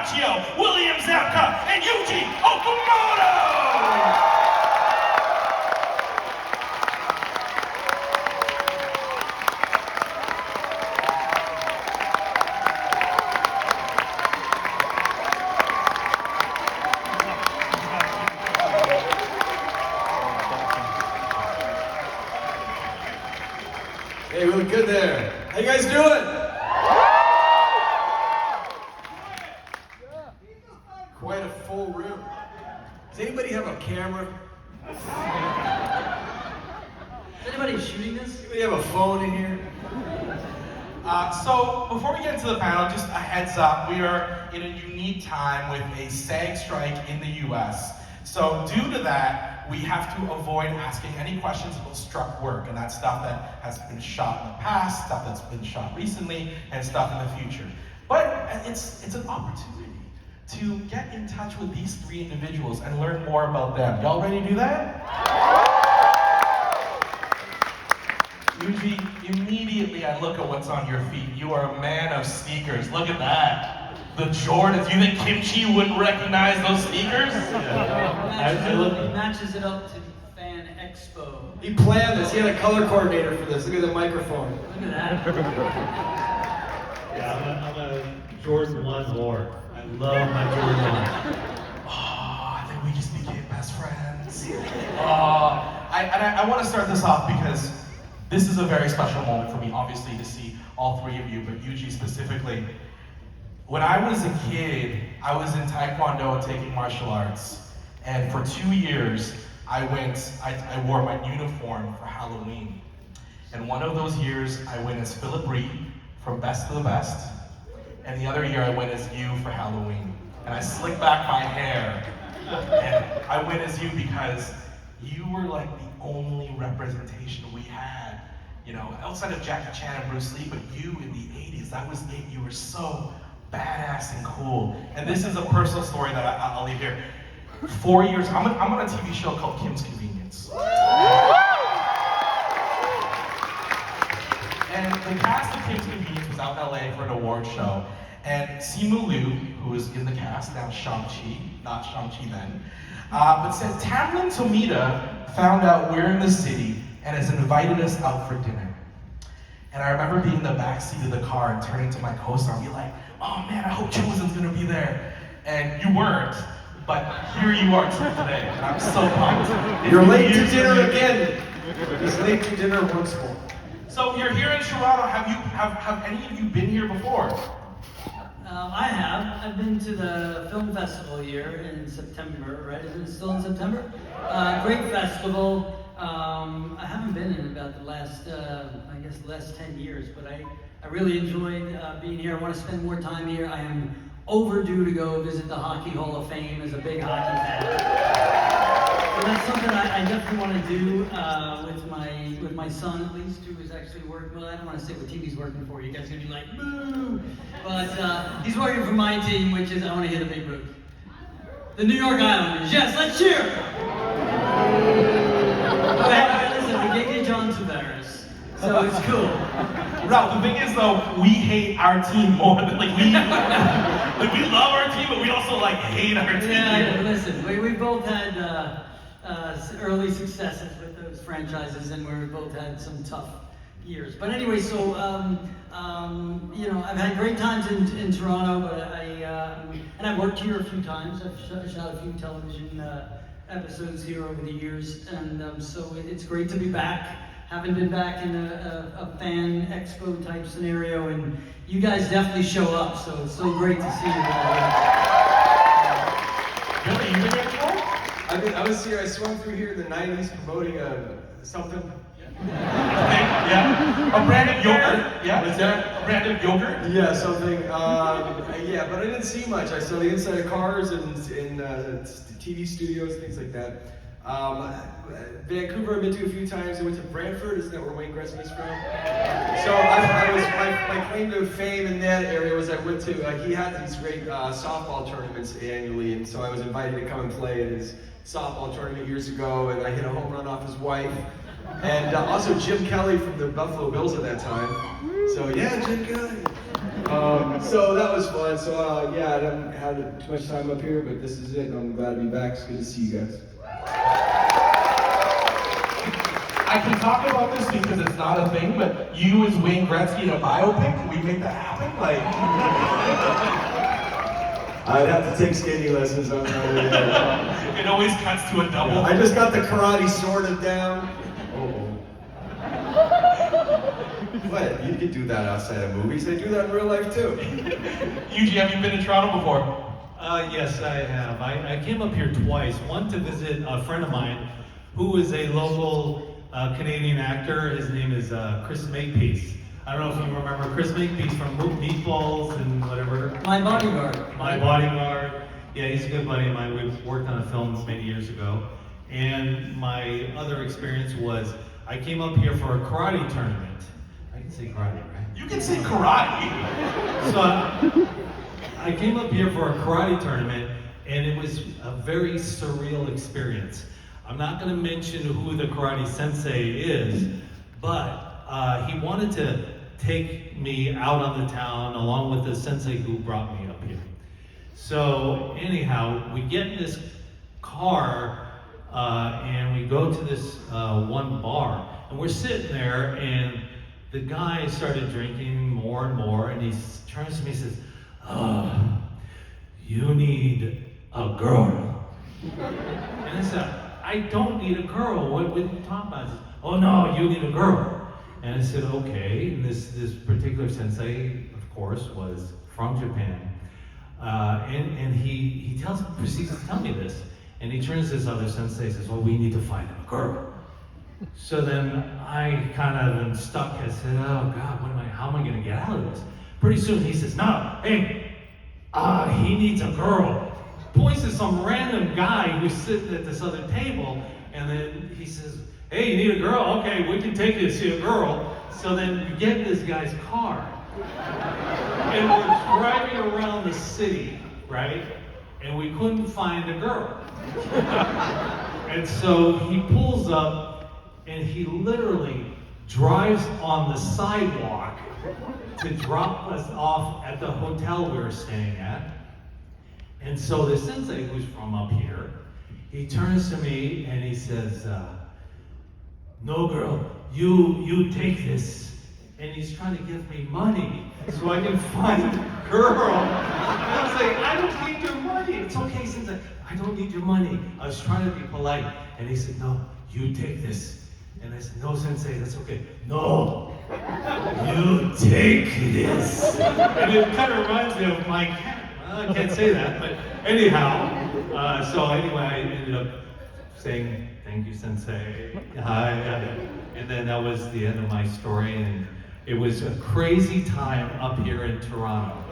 Macchio, William Zabka, and Yuji Okumoto! Hey, we look good there. How you guys doing? Quite a full room. Does anybody have a camera? Is anybody shooting this? Anybody have a phone in here? So before we get into the panel, just a heads up, we are in a unique time with a SAG strike in the US. So due to that, we have to avoid asking any questions about struck work, and that's stuff that has been shot in the past, stuff that's been shot recently, and stuff in the future. But it's an opportunity to get in touch with these three individuals and learn more about them. Y'all ready to do that? Yuji, immediately I look at what's on your feet. You are a man of sneakers. Look at that. The Jordans. You think Kimchi wouldn't recognize those sneakers? He matches it up to the Fan Expo. He planned this. He had a color coordinator for this. Look at the microphone. Look at that. Yeah, I'm a Jordan 1 lord. I love my Jordan 1. Oh, I think we just became best friends. I want to start this off because this is a very special moment for me, obviously, to see all three of you, but Yuji specifically. When I was a kid, I was in Taekwondo and taking martial arts. And for 2 years, I wore my uniform for Halloween. And one of those years, I went as Philip Reed from Best of the Best. And the other year, I went as you for Halloween. And I slicked back my hair. And I went as you because you were like the only representation we had. You know, outside of Jackie Chan and Bruce Lee, but you in the 80s, that was it. You were so badass and cool. And this is a personal story that I'll leave here. 4 years, I'm on a TV show called Kim's Convenience. And the cast of Kim's Convenience was out in LA for an award show. And Simu Liu, who was in the cast, now Shang-Chi, not Shang-Chi then, but said Tamlin Tomita found out we're in the city and has invited us out for dinner. And I remember being in the backseat of the car and turning to my co-star and be like, oh man, I hope Chosen's gonna be there. And you weren't, but here you are today, and I'm so pumped. You're late to dinner again. He's late to dinner once more. So you're here in Toronto. Have any of you been here before? I have. I've been to the film festival here in September, right? Isn't it still in September? Great festival. I haven't been in about the last, I guess, the last 10 years, but I really enjoyed being here. I want to spend more time here. I am overdue to go visit the Hockey Hall of Fame as a big hockey fan. So that's something I definitely want to do with my son, at least, who is actually working. Well, I don't want to say what team he's working for. You guys are going to be like, boo! But he's working for my team, which is, I want to hit a big move. The New York Islanders. Yes, let's cheer! Hey, listen, we gave you John Tavares, so it's cool. Ralph, the thing is though, we hate our team more than we love our team, but we also hate our team. Yeah, listen, we both had early successes with those franchises, and we both had some tough years. But anyway, so I've had great times in Toronto, but and I've worked here a few times. I've shot a few television episodes here over the years, and so it's great to be back. Haven't been back in a fan expo type scenario, and you guys definitely show up, so it's so great to see you all. Billy, you been here before? I was here. I swung through here in the '90s promoting something. Yeah. A brand of yogurt. Yeah. Is there a brand of yogurt? Yeah, something. Yeah, but I didn't see much. I saw the inside of cars and TV studios, things like that. Vancouver I've been to a few times. I went to Brantford, isn't that where Wayne Gretzky's from? So my claim to fame in that area was I went to, he had these great softball tournaments annually, and so I was invited to come and play in his softball tournament years ago, and I hit a home run off his wife. And also Jim Kelly from the Buffalo Bills at that time. So yeah, Jim Kelly. So that was fun. So yeah, I haven't had too much time up here, but this is it, and I'm glad to be back. It's good to see you guys. I can talk about this because it's not a thing, but you as Wayne Gretzky in a biopic, can we make that happen? Like, I'd have to take skating lessons on that. it always cuts to a double. I just got the karate sorted down. What? You could do that outside of movies. They do that in real life too. Yuji, have you been to Toronto before? Yes, I have. I came up here twice. One to visit a friend of mine who is a local Canadian actor. His name is Chris Makepeace. I don't know if you remember Chris Makepeace from Meatballs and whatever. My Bodyguard. My Bodyguard. Yeah, he's a good buddy of mine. We've worked on a film many years ago. And my other experience was I came up here for a karate tournament. I can say karate, right? You can say karate. So I came up here for a karate tournament, and it was a very surreal experience. I'm not going to mention who the karate sensei is, but he wanted to take me out on the town along with the sensei who brought me up here. So anyhow, we get in this car and we go to this one bar, and we're sitting there, and the guy started drinking more and more, and he turns to me and says, you need a girl. And I said, I don't need a girl. What are you talking about? He said, oh no, you need a girl. And I said, okay. And this particular sensei, of course, was from Japan. And he proceeds to tell me this. And he turns to this other sensei and says, well, we need to find a girl. So then I kind of am stuck. I said, oh God, how am I gonna get out of this? Pretty soon he says, no, hey, he needs a girl. Points to some random guy who's sitting at this other table, and then he says, hey, you need a girl? Okay, we can take you to see a girl. So then we get in this guy's car, and we're driving around the city, right? And we couldn't find a girl. And so he pulls up, and he literally drives on the sidewalk to drop us off at the hotel we were staying at. And so the sensei, who's from up here, he turns to me and he says, no girl, you take this. And he's trying to give me money so I can find a girl. And I was like, I don't need your money. It's okay, sensei. I don't need your money. I was trying to be polite. And he said, no, you take this. And I said, no, sensei, that's okay. No, you take this. And it kind of reminds me of my cat. Well, I can't say that, but anyhow. So anyway, I ended up saying, thank you, sensei. Hi. And then that was the end of my story. And it was a crazy time up here in Toronto.